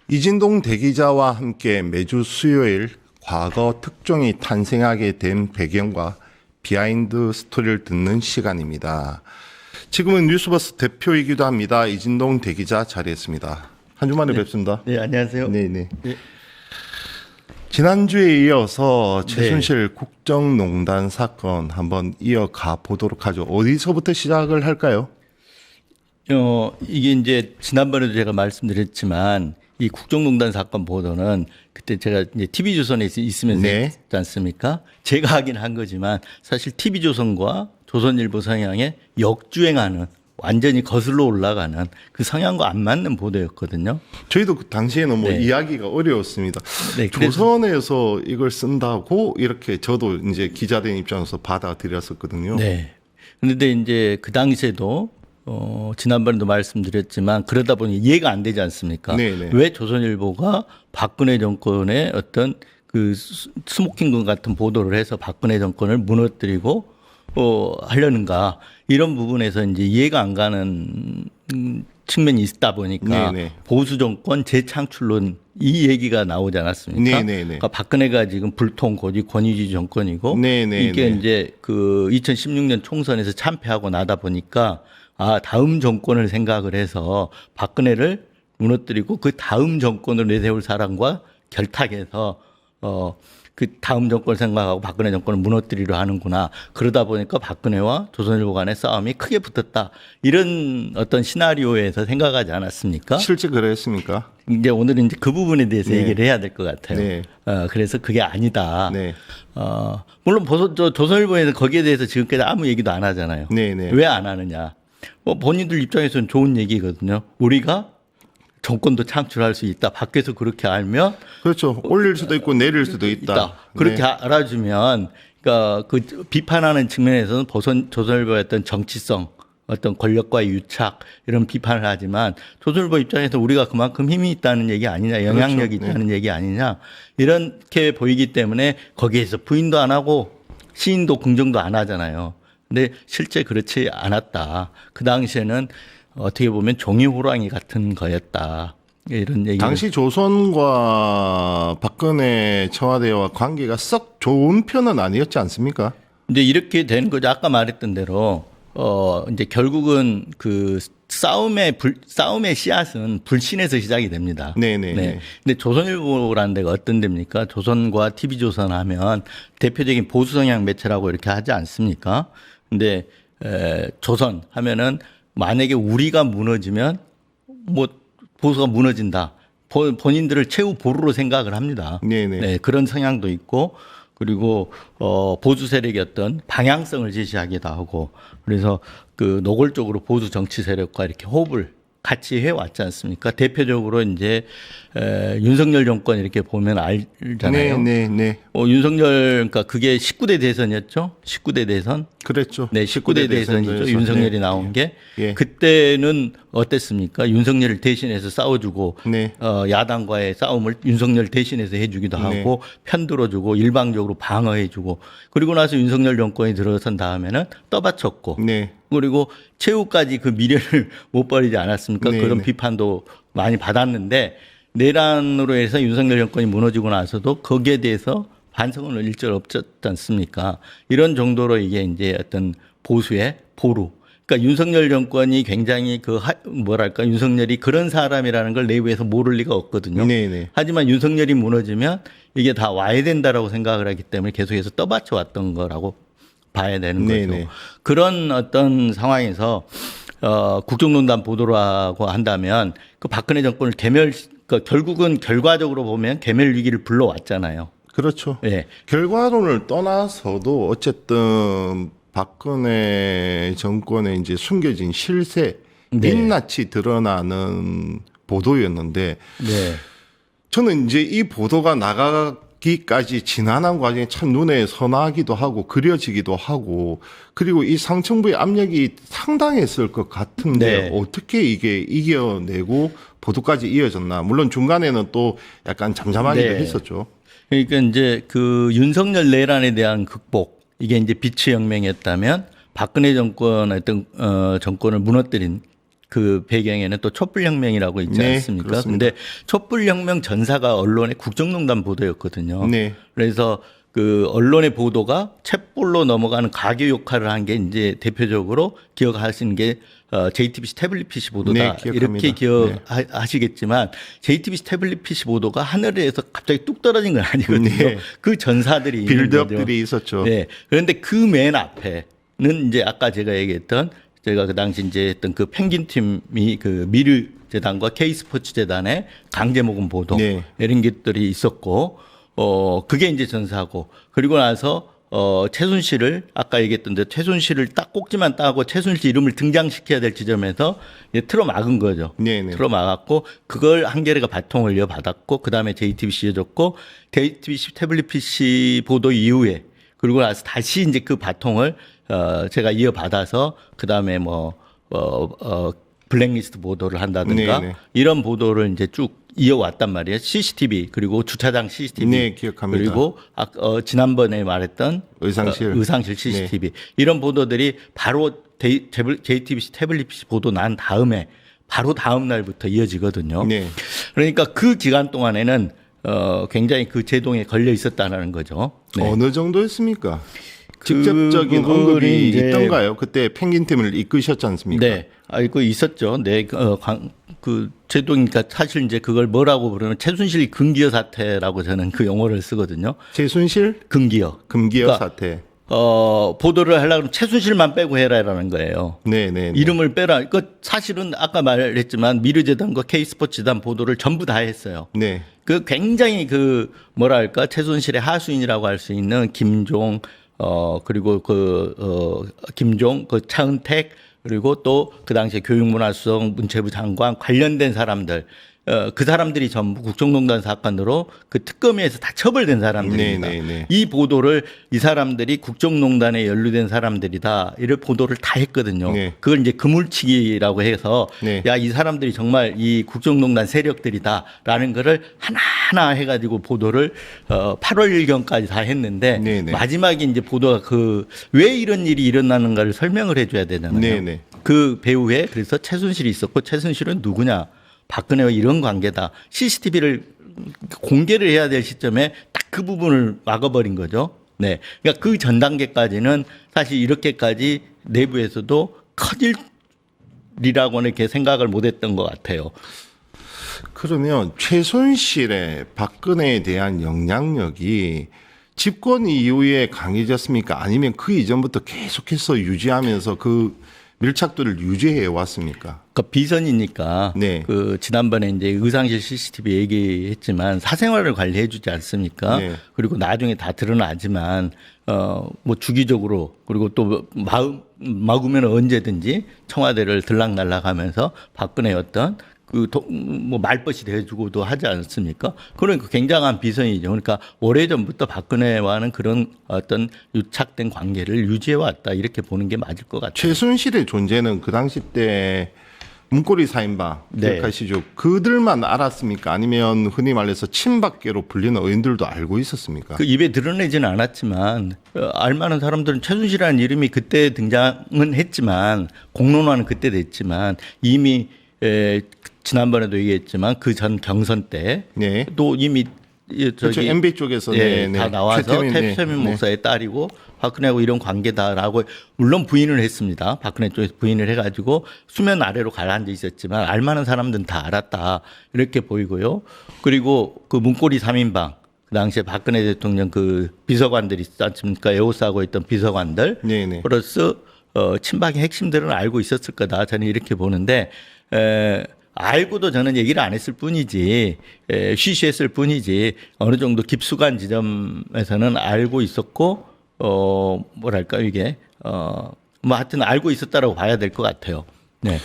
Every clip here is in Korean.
이진동 대기자와 함께 매주 수요일 과거 특종이 탄생하게 된 배경과 비하인드 스토리를 듣는 시간입니다. 지금은 뉴스버스 대표이기도 합니다. 이진동 대기자 자리했습니다. 한 주 만에 뵙습니다. 네, 안녕하세요. 네네. 네. 지난주에 이어서 최순실 국정농단 사건 한번 이어가 보도록 하죠. 어디서부터 시작을 할까요? 이게 이제 지난번에도 제가 말씀드렸지만 이 국정농단 사건 보도는 그때 제가 이제 TV조선에 있으면서 했지 않습니까? 제가 하긴 한 거지만 사실 TV조선과 조선일보 성향에 역주행하는 완전히 거슬러 올라가는 그 성향과 안 맞는 보도였거든요. 저희도 그 당시에는 뭐 이야기가 어려웠습니다. 네, 조선에서 이걸 쓴다고 이렇게 저도 이제 기자된 입장에서 받아들였었거든요. 네. 그런데 이제 그 당시에도 지난번에도 말씀드렸지만 그러다 보니 이해가 안 되지 않습니까? 네네. 왜 조선일보가 박근혜 정권의 어떤 그 스모킹건 같은 보도를 해서 박근혜 정권을 무너뜨리고 하려는가 이런 부분에서 이제 이해가 안 가는 측면이 있다 보니까 네네. 보수 정권 재창출론 이 얘기가 나오지 않았습니까? 네네네. 그러니까 박근혜가 지금 불통 권위주의 정권이고 네네네. 이게 이제 그 2016년 총선에서 참패하고 나다 보니까 다음 정권을 생각을 해서 박근혜를 무너뜨리고 그 다음 정권을 내세울 사람과 결탁해서 그 다음 정권을 생각하고 박근혜 정권을 무너뜨리려 하는구나. 그러다 보니까 박근혜와 조선일보 간의 싸움이 크게 붙었다. 이런 어떤 시나리오에서 생각하지 않았습니까? 실제 그랬습니까? 이제 오늘은 이제 그 부분에 대해서 얘기를 해야 될 것 같아요. 네. 그래서 그게 아니다. 네. 물론 조선일보에서 거기에 대해서 지금까지 아무 얘기도 안 하잖아요. 네네. 왜 안 하느냐. 본인들 입장에서는 좋은 얘기거든요. 우리가 정권도 창출할 수 있다. 밖에서 그렇게 알면 그렇죠. 올릴 수도 있고 내릴 수도 있다. 그렇게 네. 알아주면 그러니까 그 비판하는 측면에서는 조선일보의 어떤 정치성, 어떤 권력과의 유착 이런 비판을 하지만 조선일보 입장에서 우리가 그만큼 힘이 있다는 얘기 아니냐, 영향력이 그렇죠. 있다는 얘기 아니냐 이렇게 보이기 때문에 거기에서 부인도 안 하고 시인도 긍정도 안 하잖아요. 근데 실제 그렇지 않았다. 그 당시에는 어떻게 보면 종이 호랑이 같은 거였다. 이런 얘기. 당시 조선과 박근혜 청와대와 관계가 썩 좋은 편은 아니었지 않습니까? 이제 이렇게 되는 거죠. 아까 말했던 대로 이제 결국은 그 싸움의 씨앗은 불신에서 시작이 됩니다. 네네. 네. 근데 조선일보라는 데가 어떤 데입니까? 조선과 TV조선 하면 대표적인 보수 성향 매체라고 이렇게 하지 않습니까? 근데 조선 하면은 만약에 우리가 무너지면 뭐 보수가 무너진다. 본인들을 최후 보루로 생각을 합니다. 네네. 네, 그런 성향도 있고 그리고 보수 세력의 어떤 방향성을 제시하기도 하고 그래서 그 노골적으로 보수 정치 세력과 이렇게 호흡을 같이 해왔지 않습니까? 대표적으로 이제 윤석열 정권 이렇게 보면 알잖아요. 네네네. 윤석열 그러니까 그게 19대 대선이었죠. 19대 대선. 그랬죠. 네, 19대 대선이죠. 윤석열이 나온 게. 예. 그때는 어땠습니까? 윤석열을 대신해서 싸워주고 네. 야당과의 싸움을 윤석열 대신해서 해주기도 하고 편들어주고 일방적으로 방어해주고 그리고 나서 윤석열 정권이 들어선 다음에는 떠받쳤고 네. 그리고 최후까지 그 미래를 못 버리지 않았습니까? 네, 그런 네. 비판도 많이 받았는데 내란으로 해서 윤석열 정권이 무너지고 나서도 거기에 대해서 반성은 일절 없지 않습니까? 이런 정도로 이게 이제 어떤 보수의 보루. 그러니까 윤석열 정권이 굉장히 윤석열이 그런 사람이라는 걸 내부에서 모를 리가 없거든요. 네네. 하지만 윤석열이 무너지면 이게 다 와야 된다라고 생각을 하기 때문에 계속해서 떠받쳐 왔던 거라고 봐야 되는 거죠. 네네. 그런 어떤 상황에서 국정농단 보도라고 한다면 그 박근혜 정권을 그러니까 결국은 결과적으로 보면 괴멸 위기를 불러왔잖아요. 그렇죠. 예. 결과론을 떠나서도 어쨌든 박근혜 정권의 이제 숨겨진 실세, 네. 민낯이 드러나는 보도였는데 네. 저는 이제 이 보도가 나가기까지 지난한 과정이 참 눈에 선하기도 하고 그려지기도 하고 그리고 이 상층부의 압력이 상당했을 것 같은데 네. 어떻게 이게 이겨내고 보도까지 이어졌나. 물론 중간에는 또 약간 잠잠하기도 네. 했었죠. 그러니까 이제 그 윤석열 내란에 대한 극복 이게 이제 빛의 혁명이었다면 박근혜 정권의 어떤 정권을 무너뜨린 그 배경에는 또 촛불혁명이라고 있지 네, 않습니까? 그렇습니다. 근데 촛불혁명 전사가 언론의 국정농단 보도였거든요. 네. 그래서 그 언론의 보도가 챗볼로 넘어가는 가교 역할을 한 게 이제 대표적으로 기억하시는 게 JTBC 태블릿 PC 보도다. 네, 기억합니다. 이렇게 기억하시겠지만 JTBC 태블릿 PC 보도가 하늘에서 갑자기 뚝 떨어진 건 아니거든요. 네. 그 전사들이 있는 거죠. 빌드업들이 있었죠. 네. 그런데 그 맨 앞에는 이제 아까 제가 얘기했던 제가 그 당시 이제 했던 그 펭귄 팀이 그 미르 재단과 K스포츠 재단의 강제 모금 보도 네. 이런 것들이 있었고 그게 이제 전사고 그리고 나서 최순실을 아까 얘기했던데 최순실을 딱 꼭지만 따고 최순실 이름을 등장시켜야 될 지점에서 이제 틀어 막은 거죠. 네네. 틀어 막았고 그걸 한겨레가 바통을 이어받았고 그다음에 JTBC 이어줬고 JTBC 태블릿 PC 보도 이후에 그리고 나서 다시 이제 그 바통을 제가 이어받아서 그다음에 블랙리스트 보도를 한다든가 네네. 이런 보도를 이제 쭉 이어왔단 말이에요. CCTV 그리고 주차장 CCTV 네, 기억합니다. 그리고 지난번에 말했던 의상실. CCTV 이런 보도들이 바로 JTBC 태블릿 PC 보도 난 다음에 바로 다음 날부터 이어지거든요. 네. 그러니까 그 기간 동안에는 굉장히 그 제동에 걸려 있었다는 거죠. 네. 어느 정도였습니까? 직접적인 부분이 언급이 이제 있던가요? 그때 펭귄팀을 이끄셨지 않습니까? 네, 그 있었죠. 네, 그 제동이니까 사실 이제 그걸 뭐라고 부르면 최순실 금기어 사태라고 저는 그 용어를 쓰거든요. 최순실 금기어. 금기어 그러니까 사태. 보도를 하려면 최순실만 빼고 해라라는 거예요. 네네. 이름을 빼라. 그 사실은 아까 말했지만 미르재단과 K스포츠재단 보도를 전부 다 했어요. 네. 그 굉장히 그 뭐랄까 최순실의 하수인이라고 할 수 있는 김종 그리고 김종 그 차은택 그리고 또 그 당시에 교육문화수석 문체부 장관 관련된 사람들 그 사람들이 전부 국정농단 사건으로 그 특검에서 다 처벌된 사람들입니다. 네네네. 이 보도를 이 사람들이 국정농단에 연루된 사람들이다. 이런 보도를 다 했거든요. 네. 그걸 이제 그물치기라고 해서 네. 야, 이 사람들이 정말 이 국정농단 세력들이다라는 거를 하나하나 해가지고 보도를 8월 1경까지 다 했는데 네네. 마지막에 이제 보도가 왜 이런 일이 일어나는가를 설명을 해줘야 되잖아요. 네네. 그 배후에 그래서 최순실이 있었고 최순실은 누구냐? 박근혜와 이런 관계다. CCTV를 공개를 해야 될 시점에 딱 그 부분을 막아버린 거죠. 네. 그러니까 그 전 단계까지는 사실 이렇게까지 내부에서도 커질이라고는 이렇게 생각을 못 했던 것 같아요. 그러면 최순실의 박근혜에 대한 영향력이 집권 이후에 강해졌습니까? 아니면 그 이전부터 계속해서 유지하면서 그 밀착도를 유지해 왔습니까? 그 비선이니까 네. 그 지난번에 이제 의상실 CCTV 얘기했지만 사생활을 관리해 주지 않습니까? 네. 그리고 나중에 다 드러나지만 뭐 주기적으로 그리고 또 마구면 언제든지 청와대를 들락날락하면서 박근혜 어떤 뭐 말벗이 돼주고도 하지 않습니까? 그러니까 굉장한 비선이죠. 그러니까 오래전부터 박근혜와는 그런 어떤 유착된 관계를 유지해 왔다 이렇게 보는 게 맞을 것 같아요. 최순실의 존재는 그 당시 때 문고리 4인방 네. 기억하시죠? 그들만 알았습니까? 아니면 흔히 말해서 친박계로 불리는 의원들도 알고 있었습니까? 그 입에 드러내지는 않았지만 알만한 사람들은 최순실이라는 이름이 그때 등장은 했지만 공론화는 그때 됐지만 이미 지난번에도 얘기했지만 그 전 경선 때 네. 또 이미 그렇죠. MB 쪽에서 다 나와서 최태민 목사의 딸이고 박근혜하고 이런 관계다라고 물론 부인을 했습니다. 박근혜 쪽에서 부인을 해가지고 수면 아래로 가라앉아 있었지만 알만한 사람들은 다 알았다 이렇게 보이고요. 그리고 그 문고리 3인방 그 당시에 박근혜 대통령 그 비서관들이 있지 않습니까? 에호싸고 있던 비서관들 네네. 플러스 친박의 핵심들은 알고 있었을 거다. 저는 이렇게 보는데 알고도 저는 얘기를 안 했을 뿐이지 쉬쉬했을 뿐이지 어느 정도 깊숙한 지점에서는 알고 있었고 뭐랄까 이게 뭐 하여튼 알고 있었다라고 봐야 될 것 같아요. 네.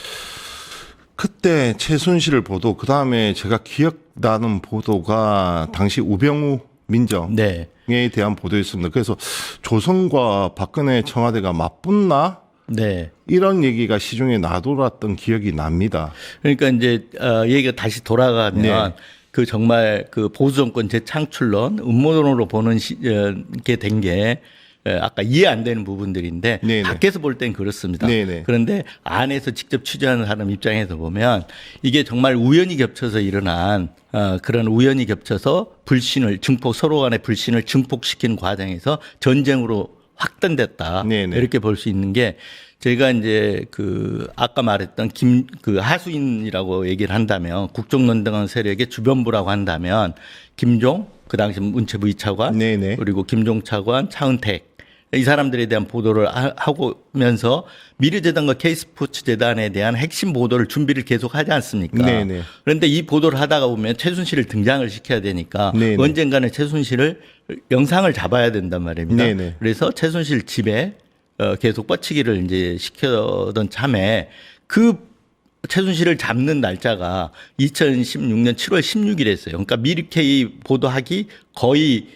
그때 최순실 보도 그다음에 제가 기억나는 보도가 당시 우병우 민정에 네. 대한 보도였습니다. 그래서 조선과 박근혜 청와대가 맞붙나? 네. 이런 얘기가 시중에 나돌았던 기억이 납니다. 그러니까 이제 얘기가 다시 돌아가면 네. 그 정말 그 보수 정권 재창출론 음모론으로 보는 게 된 게 아까 이해 안 되는 부분들인데 네네. 밖에서 볼 땐 그렇습니다. 네네. 그런데 안에서 직접 취재하는 사람 입장에서 보면 이게 정말 우연히 겹쳐서 일어난 그런 우연히 겹쳐서 서로 간의 불신을 증폭시키는 과정에서 전쟁으로 확단됐다. 네네. 이렇게 볼 수 있는 게 제가 이제 아까 말했던 하수인이라고 얘기를 한다면 국정농단 세력의 주변부라고 한다면 김종 그 당시 문체부 2차관 네네. 그리고 김종 차관 차은택 이 사람들에 대한 보도를 하고면서 미르재단과 K스포츠재단에 대한 핵심 보도를 준비를 계속 하지 않습니까? 네네. 그런데 이 보도를 하다가 보면 최순실을 등장을 시켜야 되니까 네네. 언젠가는 최순실을 영상을 잡아야 된단 말입니다. 네네. 그래서 최순실 집에 계속 뻗치기를 이제 시켜던 참에 그 최순실을 잡는 날짜가 2016년 7월 16일이었어요. 그러니까 미르케이 보도하기 거의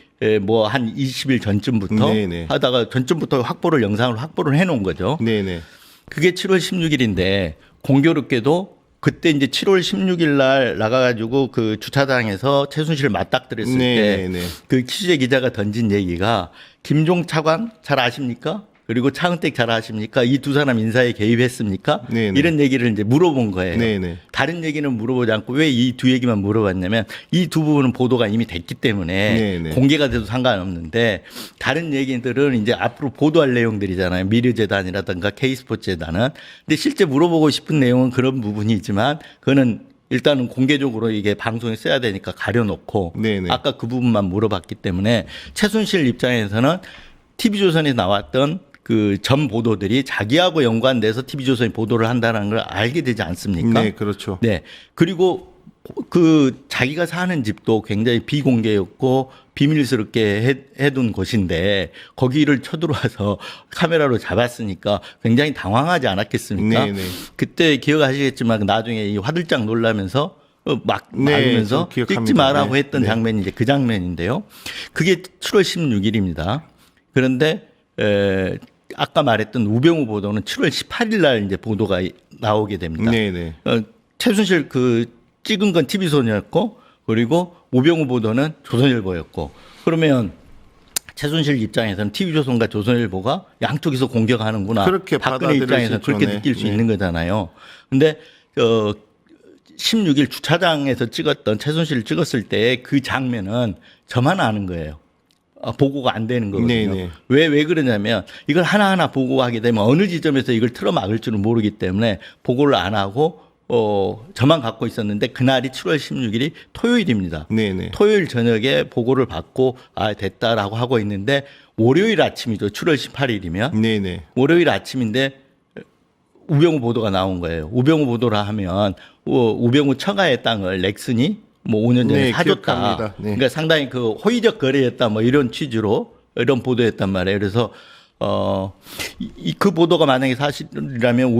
뭐 한 20일 전쯤부터 네네. 하다가 전쯤부터 영상을 확보를 해놓은 거죠. 네네. 그게 7월 16일인데 공교롭게도 그때 이제 7월 16일 날 나가가지고 그 주차장에서 최순실을 맞닥뜨렸을 때 네네. 그 취재 기자가 던진 얘기가 김종 차관 잘 아십니까? 그리고 차은택 잘 아십니까? 이 두 사람 인사에 개입했습니까? 네네. 이런 얘기를 이제 물어본 거예요. 네네. 다른 얘기는 물어보지 않고 왜 이 두 얘기만 물어봤냐면 이 두 부분은 보도가 이미 됐기 때문에 네네. 공개가 돼도 상관없는데 다른 얘기들은 이제 앞으로 보도할 내용들이잖아요. 미르재단이라든가 K스포츠재단은. 근데 실제 물어보고 싶은 내용은 그런 부분이지만 그거는 일단은 공개적으로 이게 방송에 써야 되니까 가려놓고 네네. 아까 그 부분만 물어봤기 때문에 최순실 입장에서는 TV조선에 나왔던 그 전 보도들이 자기하고 연관돼서 TV조선이 보도를 한다는 걸 알게 되지 않습니까? 네, 그렇죠. 네. 그리고 그 자기가 사는 집도 굉장히 비공개였고 비밀스럽게 해둔 곳인데 거기를 쳐들어와서 카메라로 잡았으니까 굉장히 당황하지 않았겠습니까? 네네. 그때 기억하시겠지만 나중에 이 화들짝 놀라면서 네, 막으면서 저 기억합니다. 찍지 마라고 네. 했던 네. 장면이 이제 그 장면인데요. 그게 7월 16일입니다. 그런데 아까 말했던 우병우 보도는 7월 18일 날 이제 보도가 나오게 됩니다. 네네. 최순실 찍은 건 TV조선이었고 그리고 우병우 보도는 조선일보였고 그러면 최순실 입장에서는 TV조선과 조선일보가 양쪽에서 공격하는구나. 그렇게 박근혜 받아들일 입장에서는 수 그렇게 있죠. 느낄 수 네. 있는 거잖아요. 근데 16일 주차장에서 찍었던 최순실을 찍었을 때 그 장면은 저만 아는 거예요. 보고가 안 되는 거거든요. 네네. 왜 그러냐면 이걸 하나하나 보고하게 되면 어느 지점에서 이걸 틀어막을 줄은 모르기 때문에 보고를 안 하고 저만 갖고 있었는데 그날이 7월 16일이 토요일입니다. 네네. 토요일 저녁에 보고를 받고 됐다라고 하고 있는데 월요일 아침이죠. 7월 18일이면 네네. 월요일 아침인데 우병우 보도가 나온 거예요. 우병우 보도라 하면 우병우 처가의 땅을 넥슨이 뭐 5년 전에 네, 사줬다. 기억합니다. 네. 그러니까 상당히 그 호의적 거래였다. 뭐 이런 취지로 이런 보도였단 말이에요. 그래서 그 보도가 만약에 사실이라면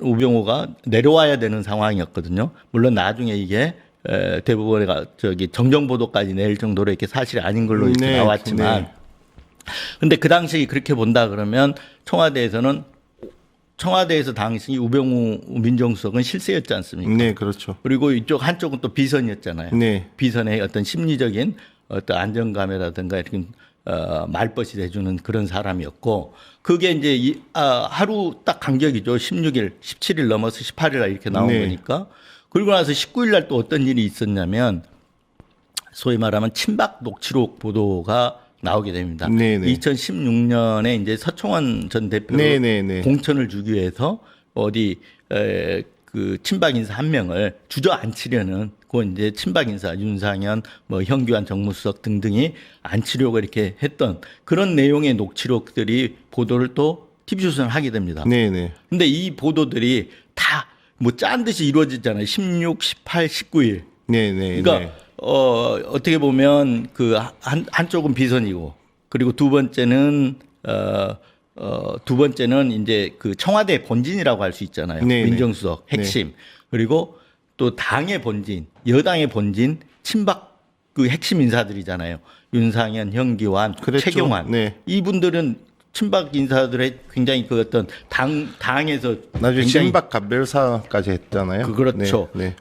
우병우가 내려와야 되는 상황이었거든요. 물론 나중에 이게 대부분의 정정 보도까지 낼 정도로 이렇게 사실이 아닌 걸로 이렇게 네, 나왔지만, 네. 근데 그 당시 그렇게 본다 그러면 청와대에서 당시 우병우 민정수석은 실세였지 않습니까? 네, 그렇죠. 그리고 이쪽 한쪽은 또 비선이었잖아요. 네. 비선의 어떤 심리적인 어떤 안정감이라든가 이렇게 말벗이 돼주는 그런 사람이었고 그게 이제 하루 딱 간격이죠. 16일, 17일 넘어서 18일 날 이렇게 나온 네. 거니까. 그리고 나서 19일 날 또 어떤 일이 있었냐면 소위 말하면 친박 녹취록 보도가 나오게 됩니다. 네네. 2016년에 이제 서청원 전 대표 네네네. 공천을 주기 위해서 그 친박 인사 한 명을 주저앉히려는 그 이제 친박 인사 윤상현, 뭐 현규환 정무수석 등등이 앉히려고 이렇게 했던 그런 내용의 녹취록들이 보도를 또 TV조선을 하게 됩니다. 네네. 근데 이 보도들이 다 뭐 짠 듯이 이루어지잖아요. 16, 18, 19일. 네네. 그러니까 네. 어떻게 보면 그 한쪽은 비선이고 그리고 두 번째는 이제 그 청와대 본진이라고 할 수 있잖아요. 네네. 민정수석 핵심 그리고 또 당의 본진, 여당의 본진, 친박 그 핵심 인사들이잖아요. 윤상현, 현기환, 그랬죠. 최경환 네. 이분들은 친박 인사들의 굉장히 그 어떤 당에서 나중에 굉장히 친박 감별사까지 했잖아요. 그렇죠. 네,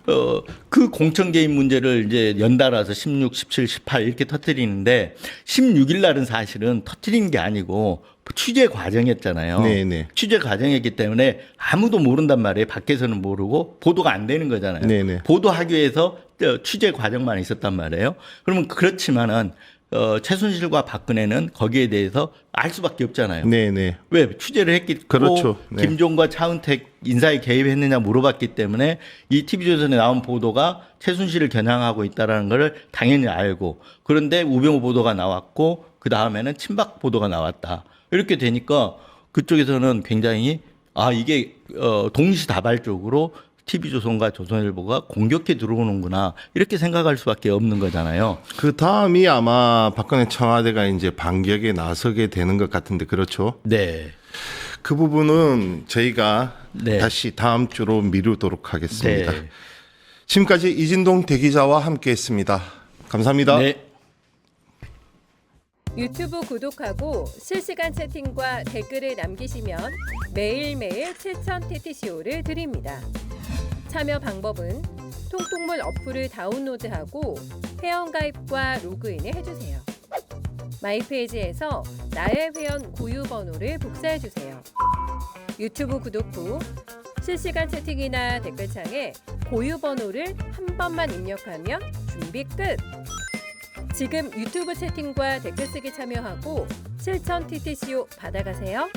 그 공천 개입 문제를 이제 연달아서 16, 17, 18 이렇게 터뜨리는데 16일 날은 사실은 터뜨린 게 아니고 취재 과정이었잖아요. 네, 네. 취재 과정이었기 때문에 아무도 모른단 말이에요. 밖에서는 모르고 보도가 안 되는 거잖아요. 네, 네. 보도하기 위해서 취재 과정만 있었단 말이에요. 그러면 그렇지만은 최순실과 박근혜는 거기에 대해서 알 수밖에 없잖아요. 네, 네. 왜 취재를 했기 그렇죠. 네. 김종과 차은택 인사에 개입했느냐 물어봤기 때문에 이 TV조선에 나온 보도가 최순실을 겨냥하고 있다라는 걸 당연히 알고 그런데 우병우 보도가 나왔고 그 다음에는 친박 보도가 나왔다 이렇게 되니까 그쪽에서는 굉장히 이게 동시다발적으로 TV조선과 조선일보가 공격해 들어오는구나 이렇게 생각할 수밖에 없는 거잖아요. 그 다음이 아마 박근혜 청와대가 이제 반격에 나서게 되는 것 같은데 그렇죠? 네. 그 부분은 저희가 네. 다시 다음 주로 미루도록 하겠습니다. 네. 지금까지 이진동 대기자와 함께했습니다. 감사합니다. 네. 유튜브 구독하고 실시간 채팅과 댓글을 남기시면 매일매일 7천 TTCO를 드립니다. 참여 방법은 통통물 어플을 다운로드하고 회원가입과 로그인을 해주세요. 마이페이지에서 나의 회원 고유 번호를 복사해주세요. 유튜브 구독 후 실시간 채팅이나 댓글창에 고유 번호를 한 번만 입력하면 준비 끝! 지금 유튜브 채팅과 댓글 쓰기 참여하고 실천 TTCO 받아가세요.